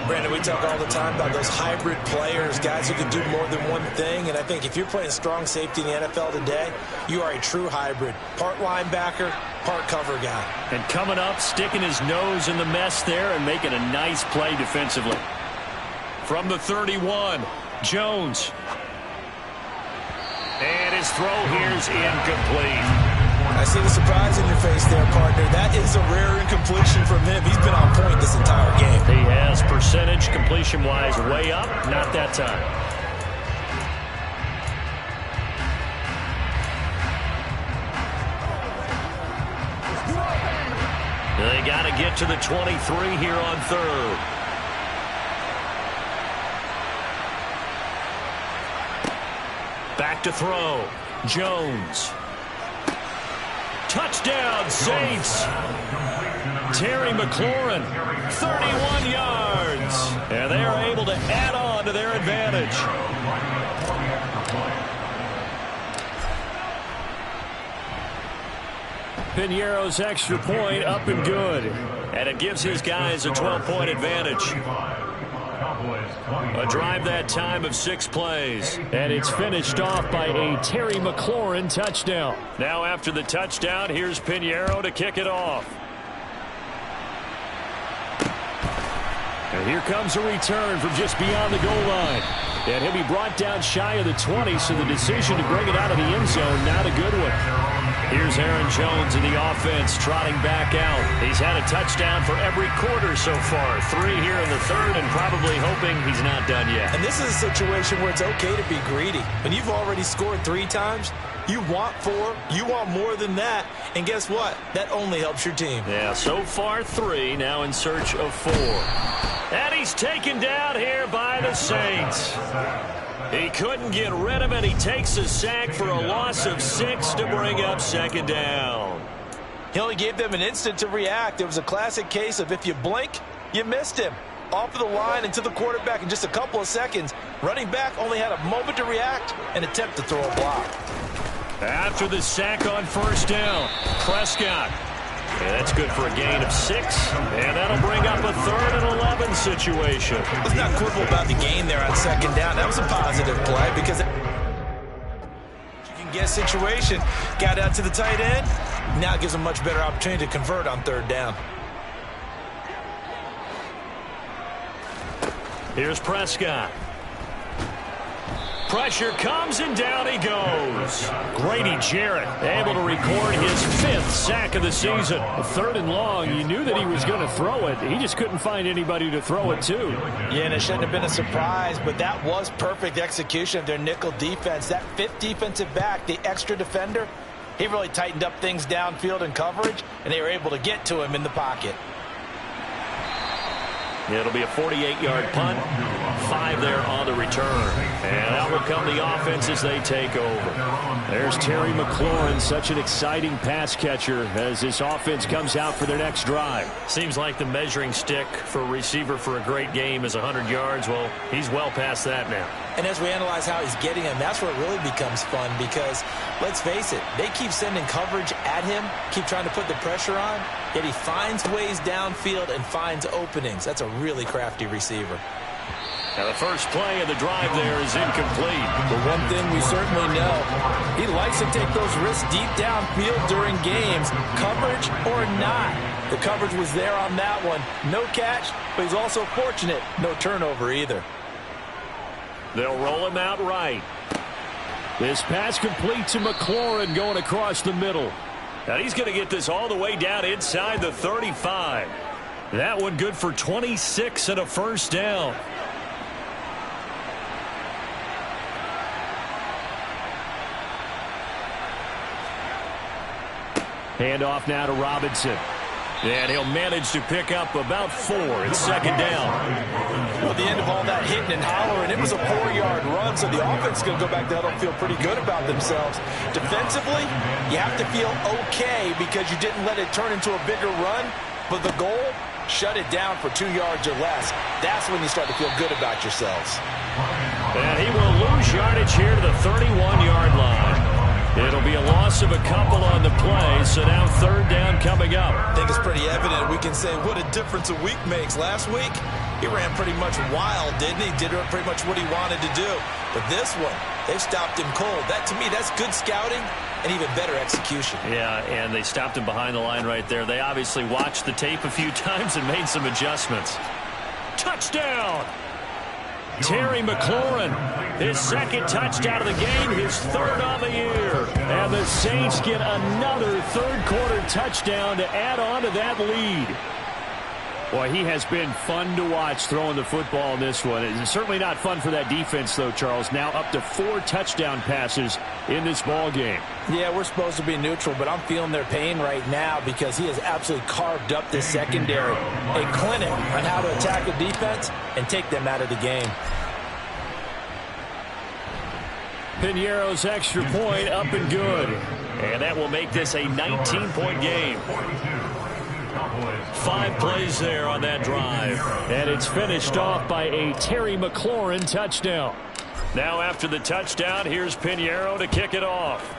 Speaker 3: Brandon, we talk all the time about those hybrid players, guys who can do more than one thing, and I think if you're playing strong safety in the NFL today, you are a true hybrid. Part linebacker, part cover guy.
Speaker 2: And coming up, sticking his nose in the mess there and making a nice play defensively. From the 31, Jones. And his throw here's incomplete.
Speaker 3: I see the surprise in your face there, partner. That is a rare incompletion from him. He's been on point this entire game.
Speaker 2: He has, percentage completion-wise way up. Not that time. They got to get to the 23 here on 3rd. Back to throw. Jones. Touchdown, Saints. Terry McLaurin, 31 yards. And they are able to add on to their advantage. Piñeiro's extra point up and good. And it gives his guys a 12-point advantage. A drive that time of 6 plays. And it's finished off by a Terry McLaurin touchdown. Now after the touchdown, here's Piñeiro to kick it off. And here comes a return from just beyond the goal line. And he'll be brought down shy of the 20, so the decision to bring it out of the end zone, not a good one. Here's Aaron Jones in the offense trotting back out. He's had a touchdown for every quarter so far. 3 here in the third, and probably hoping he's not done yet.
Speaker 3: And this is a situation where it's okay to be greedy. When you've already scored 3 times, you want 4, you want more than that. And guess what? That only helps your team.
Speaker 2: Yeah, so far 3, now in search of 4. And he's taken down here by the Saints. He couldn't get rid of it. He takes a sack for a loss of 6 to bring up second down.
Speaker 3: He only gave them an instant to react. It was a classic case of if you blink, you missed him. Off of the line and to the quarterback in just a couple of seconds. Running back only had a moment to react and attempt to throw a block.
Speaker 2: After the sack on first down, Prescott. Yeah, that's good for a gain of 6, and that'll bring up a 3rd and 11 situation.
Speaker 3: Let's not quibble about the gain there on second down. That was a positive play because you can get situation. Got out to the tight end. Now gives a much better opportunity to convert on 3rd down.
Speaker 2: Here's Prescott. Pressure comes, and down he goes. Grady Jarrett able to record his 5th sack of the season. A 3rd and long. You knew that he was going to throw it. He just couldn't find anybody to throw it to.
Speaker 3: Yeah, and it shouldn't have been a surprise, but that was perfect execution of their nickel defense. That 5th defensive back, the extra defender, he really tightened up things downfield in coverage, and they were able to get to him in the pocket.
Speaker 2: It'll be a 48-yard punt. 5 there on the return. And out will come the offense as they take over.
Speaker 5: There's Terry McLaurin, such an exciting pass catcher as this offense comes out for their next drive.
Speaker 2: Seems like the measuring stick for a receiver for a great game is 100 yards. Well, he's well past that now.
Speaker 3: And as we analyze how he's getting him, that's where it really becomes fun because, let's face it, they keep sending coverage at him, keep trying to put the pressure on, yet he finds ways downfield and finds openings. That's a really crafty receiver.
Speaker 2: Now the first play of the drive there is incomplete.
Speaker 3: But one thing we certainly know, he likes to take those risks deep downfield during games, coverage or not. The coverage was there on that one. No catch, but he's also fortunate. No turnover either.
Speaker 2: They'll roll him out right.
Speaker 5: This pass complete to McLaurin going across the middle.
Speaker 2: Now he's going to get this all the way down inside the 35. That one good for 26 and a first down.
Speaker 5: Handoff now to Robinson.
Speaker 2: And he'll manage to pick up about 4 at second down.
Speaker 3: Well, at the end of all that hitting and hollering, it was a 4-yard run, so the offense is going to go back to huddle and feel pretty good about themselves. Defensively, you have to feel okay because you didn't let it turn into a bigger run, but the goal, shut it down for 2 yards or less. That's when you start to feel good about yourselves.
Speaker 2: And he will lose yardage here to the 31-yard line. It'll be a loss of a couple on the play, so now 3rd down coming up.
Speaker 3: I think it's pretty evident. We can say what a difference a week makes. Last week, he ran pretty much wild, didn't he? Did pretty much what he wanted to do. But this one, they stopped him cold. That, to me, that's good scouting and even better execution.
Speaker 2: Yeah, and they stopped him behind the line right there. They obviously watched the tape a few times and made some adjustments. Touchdown! Terry McLaurin, his 2nd touchdown of the game, his 3rd on the year.
Speaker 5: And the Saints get another 3rd quarter touchdown to add on to that lead. Boy, he has been fun to watch throwing the football in this one. It's certainly not fun for that defense, though, Charles. Now up to 4 touchdown passes in this ball game.
Speaker 3: Yeah, we're supposed to be neutral, but I'm feeling their pain right now because he has absolutely carved up this secondary. A clinic on how to attack a defense and take them out of the game.
Speaker 5: Piñeiro's extra point up and good. And that will make this a 19-point game. 5 plays there on that drive. And it's finished off by a Terry McLaurin touchdown. Now after the touchdown, here's Piñeiro to kick it off.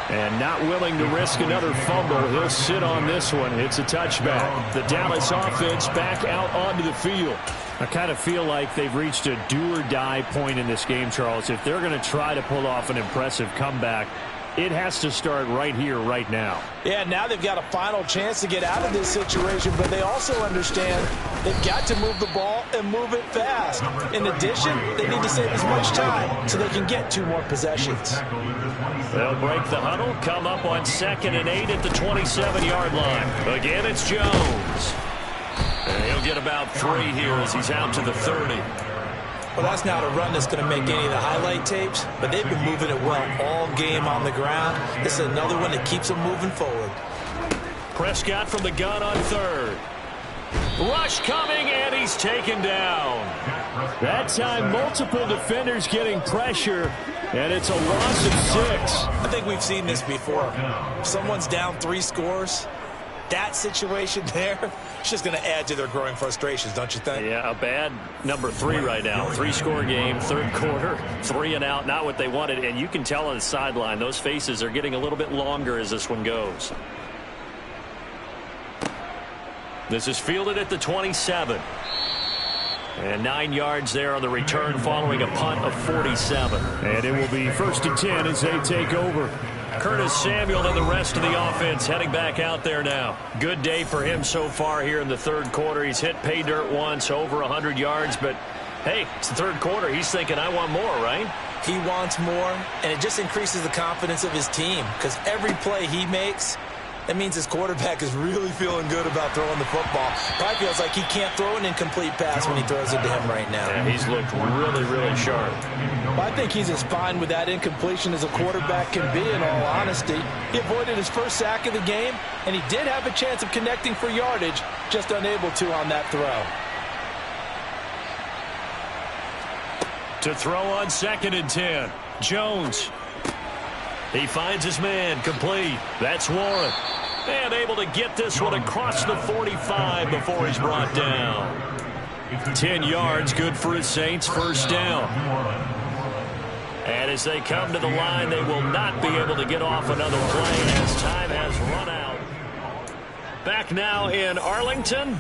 Speaker 5: And not willing to risk another fumble, he'll sit on this one. It's a touchback. The Dallas offense back out onto the field. I kind of feel like they've reached a do-or-die point in this game, Charles. If they're going to try to pull off an impressive comeback, it has to start right here, right now.
Speaker 3: Yeah, now they've got a final chance to get out of this situation, but they also understand they've got to move the ball and move it fast. In addition, they need to save as much time so they can get 2 more possessions.
Speaker 5: They'll break the huddle, come up on 2nd and 8 at the 27-yard line. Again, it's Jones. And he'll get about 3 here as he's out to the 30.
Speaker 3: Well, that's not a run that's going to make any of the highlight tapes, but they've been moving it well all game on the ground. This is another one that keeps them moving forward.
Speaker 5: Prescott from the gun on 3rd. Rush coming, and he's taken down. That time, multiple defenders getting pressure, and it's a loss of 6.
Speaker 3: I think we've seen this before. If someone's down 3 scores, that situation there, it's just going to add to their growing frustrations, don't you think?
Speaker 5: Yeah, a bad number 3 right now. 3-score game, 3rd quarter, 3 and out, not what they wanted. And you can tell on the sideline, those faces are getting a little bit longer as this one goes. This is fielded at the 27. And 9 yards there on the return following a punt of 47. And it will be 1st and 10 as they take over. Curtis Samuel and the rest of the offense heading back out there now. Good day for him so far here in the 3rd quarter. He's hit pay dirt once, over 100 yards. But, hey, it's the 3rd quarter. He's thinking, I want more, right?
Speaker 3: He wants more, and it just increases the confidence of his team because every play he makes, that means his quarterback is really feeling good about throwing the football. Probably feels like he can't throw an incomplete pass when he throws it to him right now.
Speaker 5: Yeah, he's looked really, really sharp.
Speaker 3: Well, I think he's as fine with that incompletion as a quarterback can be, in all honesty. He avoided his first sack of the game, and he did have a chance of connecting for yardage, just unable to on that throw.
Speaker 5: To throw on 2nd and 10. Jones. He finds his man, complete. That's Warren. And able to get this one across the 45 before he's brought down. 10 yards, good for his Saints, 1st down. And as they come to the line, they will not be able to get off another play as time has run out. Back now in Arlington.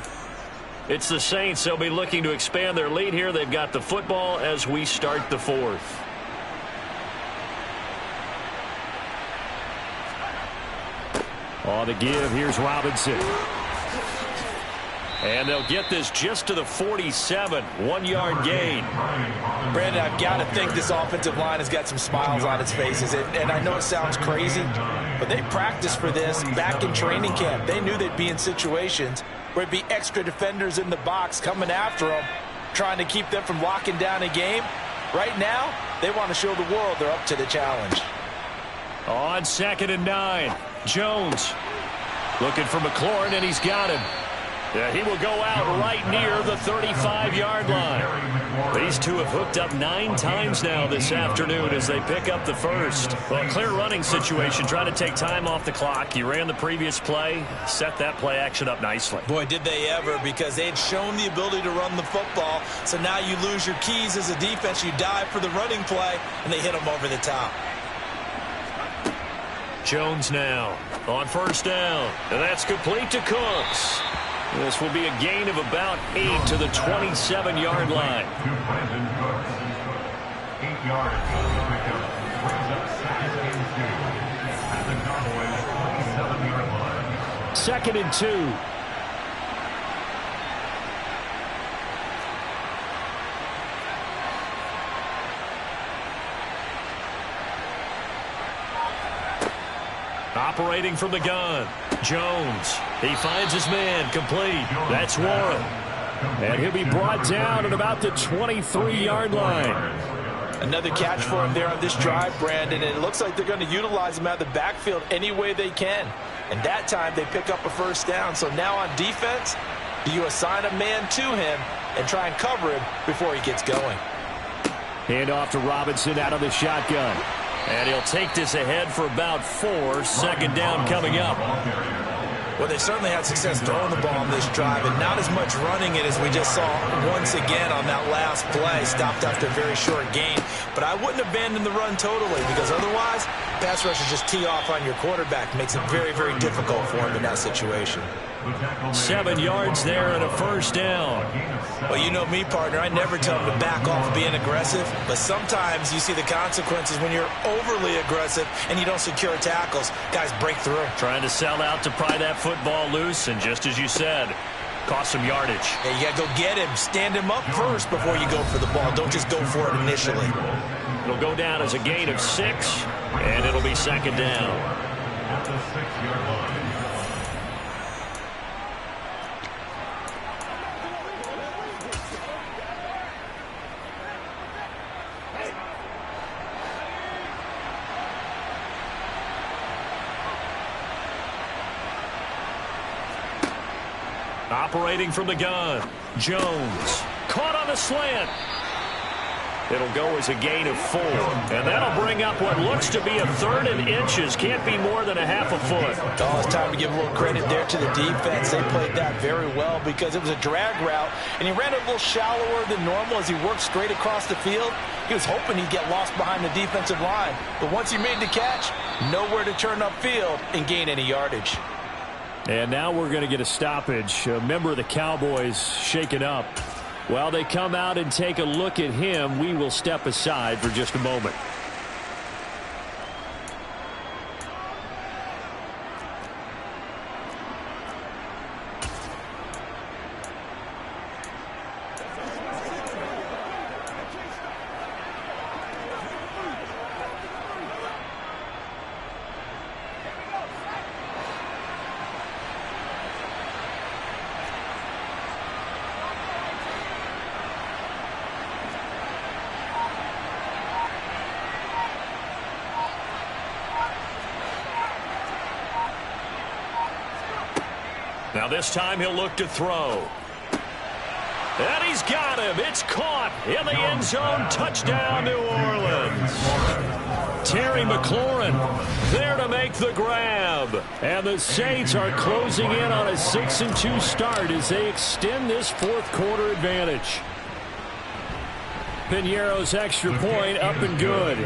Speaker 5: It's the Saints. They'll be looking to expand their lead here. They've got the football as we start the 4th. On the give, here's Robinson. And they'll get this just to the 47. 1-yard gain.
Speaker 3: Brandon, I've got to think this offensive line has got some smiles on its faces. And I know it sounds crazy, but they practiced for this back in training camp. They knew they'd be in situations where it'd be extra defenders in the box coming after them, trying to keep them from locking down a game. Right now, they want to show the world they're up to the challenge.
Speaker 5: On 2nd and 9, Jones looking for McLaurin, and he's got him. Yeah, he will go out right near the 35-yard line. These two have hooked up 9 times now this afternoon as they pick up the 1st. Well, a clear running situation, trying to take time off the clock. You ran the previous play, set that play action up nicely.
Speaker 3: Boy, did they ever, because they had shown the ability to run the football. So now you lose your keys as a defense. You dive for the running play, and they hit them over the top.
Speaker 5: Jones now on 1st down, and that's complete to Cooks. This will be a gain of about 8 to the 27-yard line.
Speaker 6: 8 yards.
Speaker 5: 2nd and 2. Operating from the gun, Jones. He finds his man, complete. That's Warren. And he'll be brought down at about the 23-yard line.
Speaker 3: Another catch for him there on this drive, Brandon, and it looks like they're going to utilize him out of the backfield any way they can. And that time they pick up a 1st down. So now on defense, do you assign a man to him, and try and cover him before he gets going.
Speaker 5: Hand off to Robinson out of the shotgun.
Speaker 2: And he'll take this ahead for about 4. Second down coming up.
Speaker 3: Well, they certainly had success throwing the ball on this drive, and not as much running it as we just saw once again on that last play. Stopped after a very short gain. But I wouldn't abandon the run totally, because otherwise, pass rushers just tee off on your quarterback. Makes it very, very difficult for him in that situation.
Speaker 2: 7 yards there and a first down.
Speaker 3: Well, you know me, partner. I never tell him to back off being aggressive, but sometimes you see the consequences when you're overly aggressive and you don't secure tackles. Guys break through.
Speaker 2: Trying to sell out to pry that football loose, and just as you said, cost some yardage.
Speaker 3: Yeah, you got to go get him. Stand him up first before you go for the ball. Don't just go for it initially.
Speaker 2: It'll go down as a gain of 6, and it'll be second down.
Speaker 6: At the 6-yard line.
Speaker 2: Operating from the gun, Jones. Caught on the slant. It'll go as a gain of 4. And that'll bring up what looks to be a 3rd and inches. Can't be more than a half a foot.
Speaker 3: Oh, it's time to give a little credit there to the defense. They played that very well because it was a drag route, and he ran it a little shallower than normal as he worked straight across the field. He was hoping he'd get lost behind the defensive line. But once he made the catch, nowhere to turn upfield and gain any yardage.
Speaker 5: And now we're going to get a stoppage. A member of the Cowboys shaken up. While they come out and take a look at him, we will step aside for just a moment.
Speaker 2: Now this time he'll look to throw. And he's got him. It's caught in the end zone. Touchdown, New Orleans. Terry McLaurin there to make the grab. And the Saints are closing in on a 6-2 start as they extend this fourth quarter advantage. Piñeiro's extra point up and good.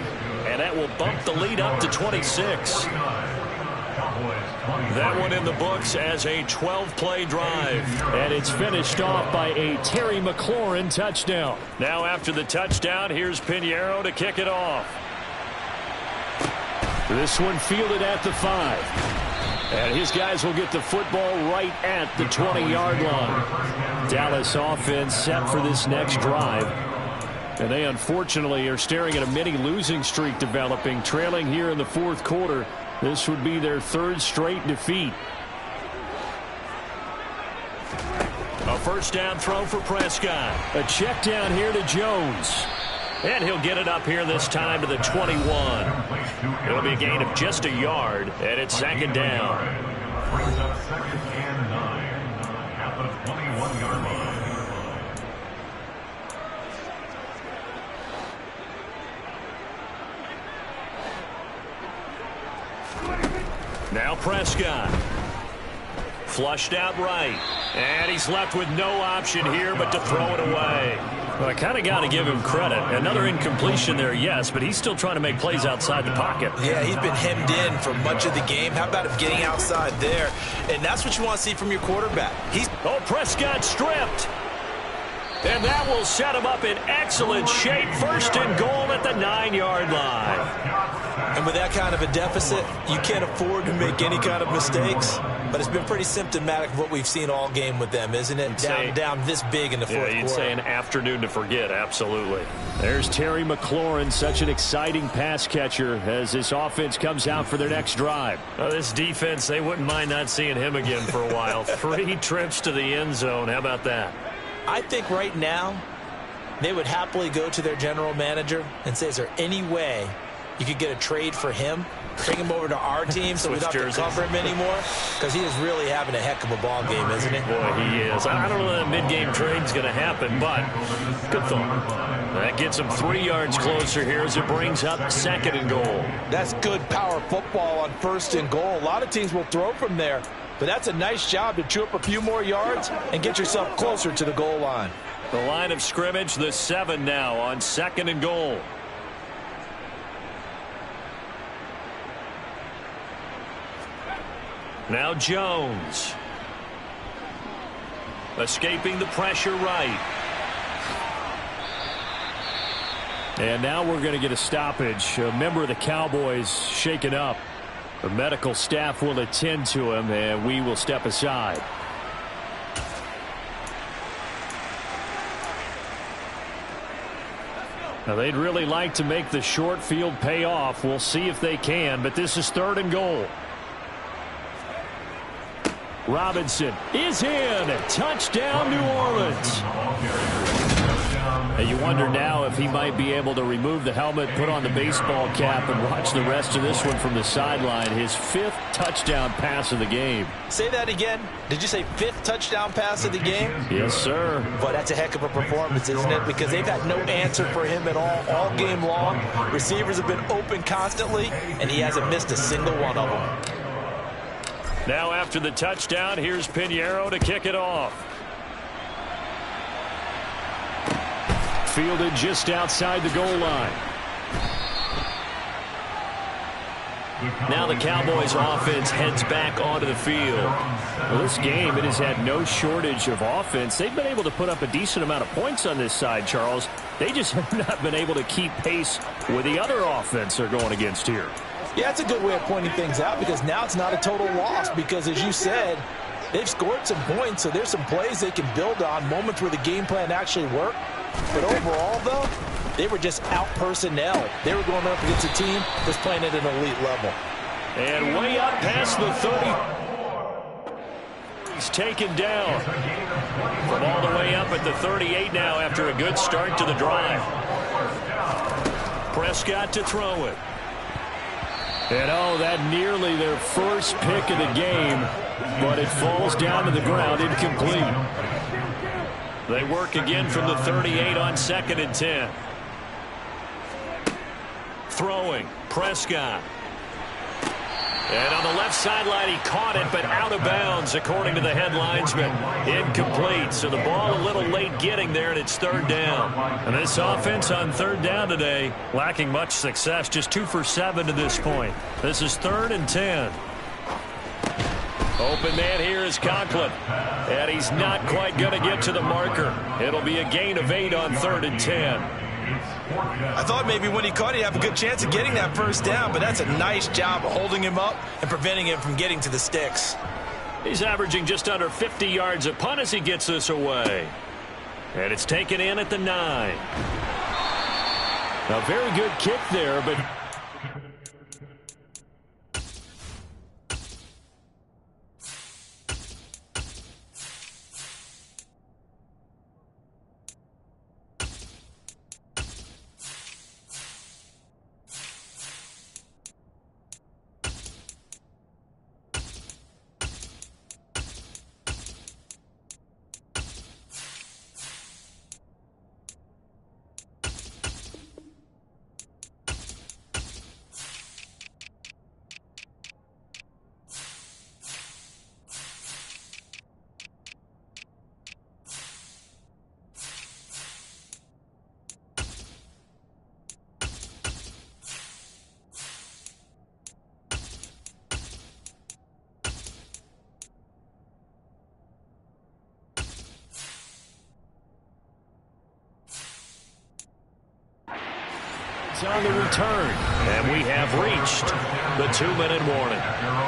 Speaker 2: And that will bump the lead up to 26. That one in the books as a 12-play drive.
Speaker 5: And it's finished off by a Terry McLaurin touchdown.
Speaker 2: Now after the touchdown, here's Piñeiro to kick it off.
Speaker 5: This one fielded at the 5. And his guys will get the football right at the 20-yard line. Dallas offense set for this next drive. And they unfortunately are staring at a mini losing streak developing, trailing here in the fourth quarter. This would be their 3rd straight defeat.
Speaker 2: A first down throw for Prescott.
Speaker 5: A check down here to Jones.
Speaker 2: And he'll get it up here this time to the 21. It'll be a gain of just a yard, and it's second down.
Speaker 6: Brings up 2nd and 9 at the 21-yard line.
Speaker 2: Now Prescott. Flushed out right. And he's left with no option here but to throw it away.
Speaker 5: Well, I kind of got to give him credit. Another incompletion there, yes, but he's still trying to make plays outside the pocket.
Speaker 3: Yeah, he's been hemmed in for much of the game. How about him getting outside there? And that's what you want to see from your quarterback.
Speaker 2: Oh, Prescott stripped. And that will set him up in excellent shape. First and goal at the 9-yard line.
Speaker 3: And with that kind of a deficit, you can't afford to make any kind of mistakes. But it's been pretty symptomatic of what we've seen all game with them, isn't it? Down this big in the fourth quarter.
Speaker 2: You'd say an afternoon to forget, absolutely.
Speaker 5: There's Terry McLaurin, such an exciting pass catcher as this offense comes out for their next drive.
Speaker 2: This defense, they wouldn't mind not seeing him again for a while. 3 trips to the end zone. How about that?
Speaker 3: I think right now they would happily go to their general manager and say, is there any way you could get a trade for him bring him over to our team so we don't have to cover him anymore? Because he is really having a heck of a ball game, isn't he?
Speaker 2: Boy, he is. I don't know that mid-game trade's going to happen, but good thought. That gets him 3 yards closer here as it brings up 2nd and goal.
Speaker 3: That's good power football on 1st and goal. A lot of teams will throw from there, but that's a nice job to chew up a few more yards and get yourself closer to the goal line.
Speaker 2: The line of scrimmage, the 7 now on 2nd and goal. Now Jones. Escaping the pressure right.
Speaker 5: And now we're going to get a stoppage. A member of the Cowboys shaken up. The medical staff will attend to him, and we will step aside. Now, they'd really like to make the short field pay off. We'll see if they can, but this is 3rd and goal. Robinson is in. Touchdown, New Orleans. And you wonder now if he might be able to remove the helmet, put on the baseball cap, and watch the rest of this one from the sideline. His 5th touchdown pass of the game.
Speaker 3: Say that again. Did you say 5th touchdown pass of the game?
Speaker 5: Yes, sir.
Speaker 3: But that's a heck of a performance, isn't it? Because they've had no answer for him at all game long. Receivers have been open constantly, and he hasn't missed a single one of them.
Speaker 2: Now after the touchdown, here's Pinheiro to kick it off.
Speaker 5: Fielded just outside the goal line.
Speaker 2: Now the Cowboys offense heads back onto the field.
Speaker 5: Well, this game, it has had no shortage of offense. They've been able to put up a decent amount of points on this side, Charles. They just have not been able to keep pace with the other offense they're going against here.
Speaker 3: Yeah, that's a good way of pointing things out because now it's not a total loss because, as you said, they've scored some points, so there's some plays they can build on, moments where the game plan actually worked. But overall, though, they were just out-personnel. They were going up against a team that's playing at an elite level.
Speaker 2: And way up past the 30. He's taken down. From all the way up at the 38 now after a good start to the drive. Prescott to throw it.
Speaker 5: And oh, that nearly their first pick of the game, but it falls down to the ground incomplete.
Speaker 2: They work again from the 38 on 2nd and 10. Throwing, Prescott. And on the left sideline, he caught it, but out of bounds, according to the head linesman. Incomplete, so the ball a little late getting there, and it's 3rd down. And this offense on 3rd down today, lacking much success, just 2 for 7 to this point. This is 3rd and 10. Open man here is Conklin, and he's not quite going to get to the marker. It'll be a gain of 8 on 3rd and 10.
Speaker 4: I thought maybe when he caught it, he'd have a good chance of getting that first down, but that's a nice job of holding him up and preventing him from getting to the sticks.
Speaker 2: He's averaging just under 50 yards a punt as he gets this away. And it's taken in at the 9.
Speaker 5: A very good kick there, but...
Speaker 2: On the return, and we have reached the 2-minute warning.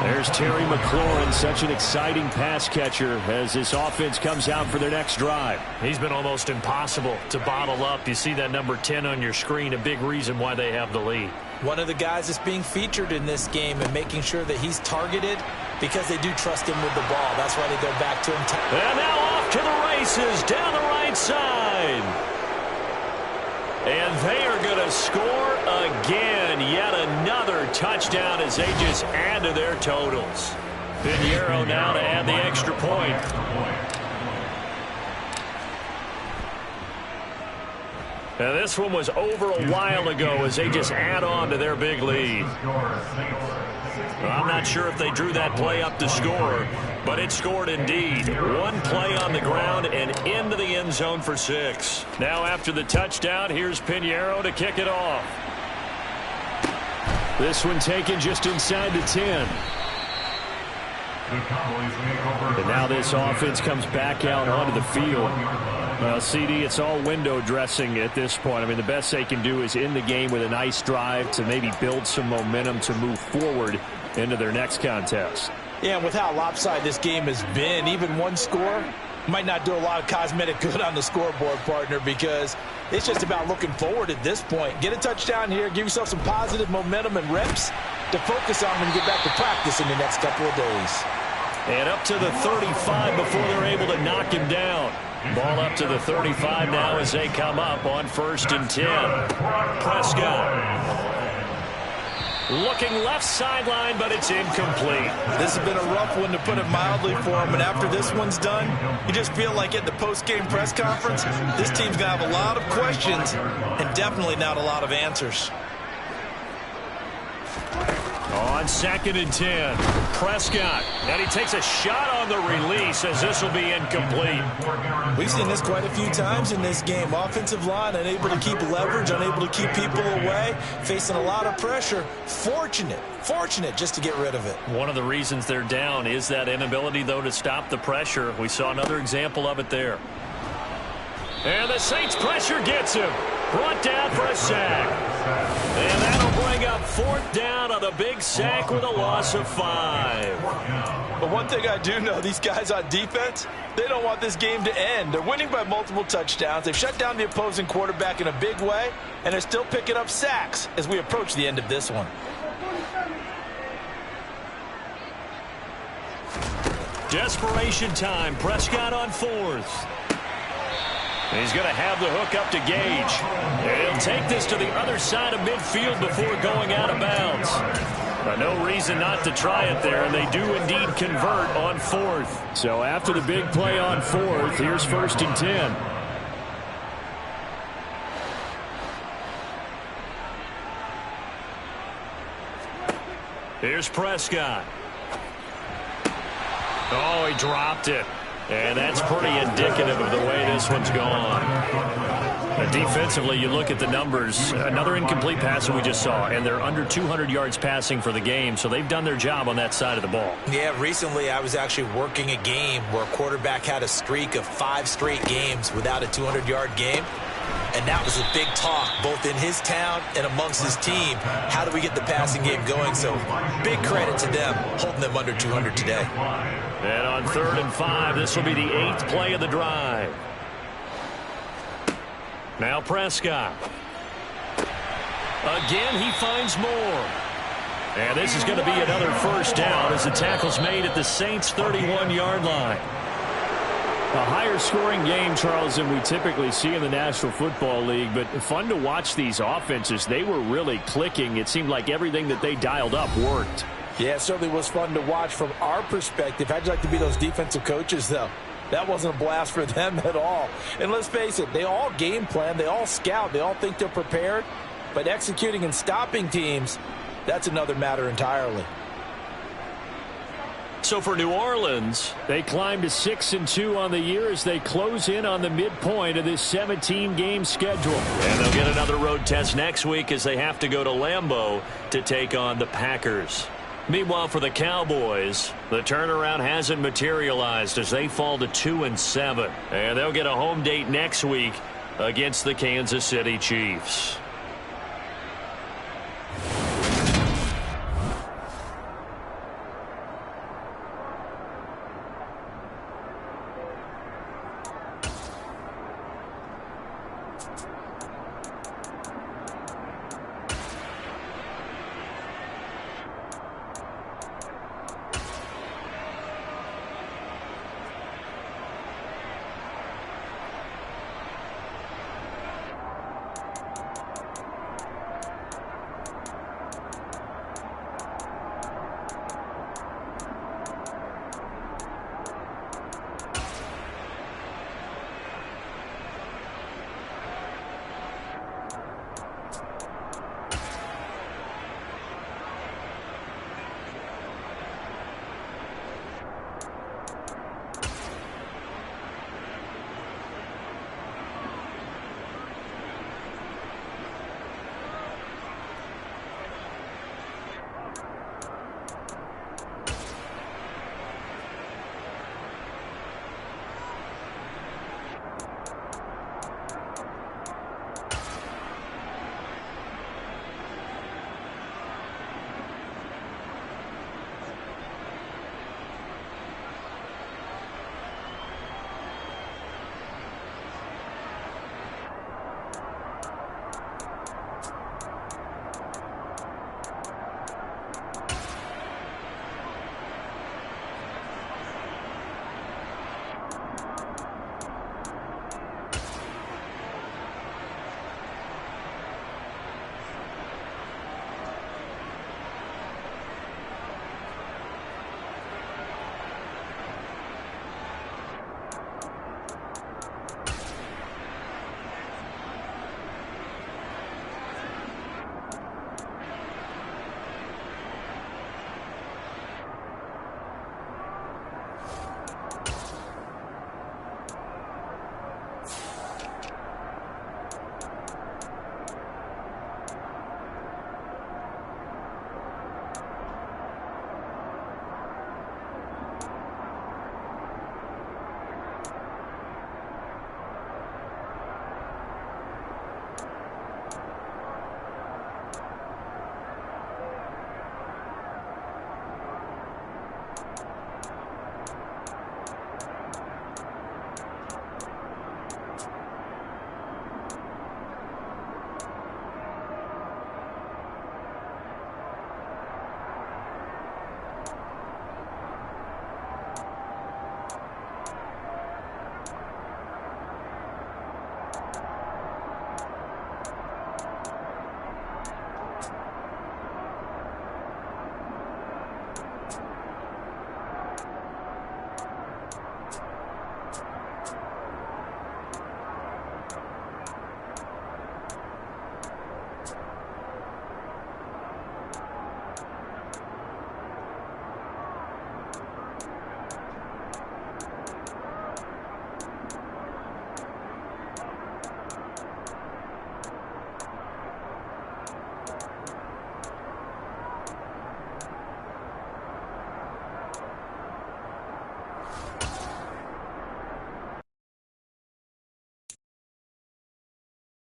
Speaker 5: There's Terry McLaurin, such an exciting pass catcher as this offense comes out for their next drive.
Speaker 2: He's been almost impossible to bottle up. You see that number 10 on your screen, a big reason why they have the lead.
Speaker 3: One of the guys that's being featured in this game and making sure that he's targeted because they do trust him with the ball. That's why they go back to him.
Speaker 2: And now off to the races down the right side.
Speaker 5: And they are going to score again. Yet another touchdown as they just add to their totals. Pinheiro now to add the extra point. Now this one was over a while ago as they just add on to their big lead. Well, I'm not sure if they drew that play up to score, but it scored indeed. One play on the ground and into the end zone for 6. Now after the touchdown, here's Pinheiro to kick it off. This one taken just inside the 10. And now this offense comes back out onto the field. Well, CD, it's all window dressing at this point. I mean, the best they can do is end the game with a nice drive to maybe build some momentum to move forward into their next contest.
Speaker 3: Yeah, and with how lopsided this game has been, even one score might not do a lot of cosmetic good on the scoreboard, partner, because it's just about looking forward at this point. Get a touchdown here, give yourself some positive momentum and reps to focus on when you get back to practice in the next couple of days.
Speaker 5: And up to the 35 before they're able to knock him down. Ball up to the 35 now as they come up on 1st and 10. Prescott. Looking left sideline, but it's incomplete.
Speaker 4: This has been a rough one, to put it mildly, for him. And after this one's done, you just feel like at the post-game press conference, this team's going to have a lot of questions and definitely not a lot of answers.
Speaker 5: On 2nd and 10, Prescott, and he takes a shot on the release as this will be incomplete.
Speaker 3: We've seen this quite a few times in this game. Offensive line unable to keep leverage, unable to keep people away, facing a lot of pressure. Fortunate just to get rid of it.
Speaker 5: One of the reasons they're down is that inability, though, to stop the pressure. We saw another example of it there. And the Saints pressure gets him. Brought down for a sack. And that'll bring up 4th down on a big sack with a loss of 5.
Speaker 3: But one thing I do know, these guys on defense, they don't want this game to end. They're winning by multiple touchdowns. They've shut down the opposing quarterback in a big way, and they're still picking up sacks as we approach the end of this one.
Speaker 5: Desperation time. Prescott on 4th. He's going to have the hook up to Gage. He'll take this to the other side of midfield before going out of bounds. No reason not to try it there, and they do indeed convert on 4th. So after the big play on 4th, here's 1st and 10. Here's Prescott. Oh, he dropped it. And that's pretty indicative of the way this one's gone. Defensively, you look at the numbers. Another incomplete pass that we just saw, and they're under 200 yards passing for the game, so they've done their job on that side of the ball.
Speaker 3: Yeah, recently I was actually working a game where a quarterback had a streak of 5 straight games without a 200-yard game. And that was a big talk, both in his town and amongst his team. How do we get the passing game going? So big credit to them, holding them under 200 today.
Speaker 5: And on 3rd and 5, this will be the 8th play of the drive. Now Prescott. Again, he finds more. And this is going to be another 1st down as the tackle's made at the Saints' 31-yard line. A higher scoring game, Charles, than we typically see in the National Football League, but fun to watch these offenses. They were really clicking. It seemed like everything that they dialed up worked.
Speaker 3: Yeah, it certainly was fun to watch from our perspective. How'd you like to be those defensive coaches, though? That wasn't a blast for them at all. And let's face it, they all game plan, they all scout, they all think they're prepared. But executing and stopping teams, that's another matter entirely.
Speaker 5: So for New Orleans, they climb to 6-2 on the year as they close in on the midpoint of this 17-game schedule. And they'll get another road test next week as they have to go to Lambeau to take on the Packers. Meanwhile, for the Cowboys, the turnaround hasn't materialized as they fall to 2-7. And they'll get a home date next week against the Kansas City Chiefs.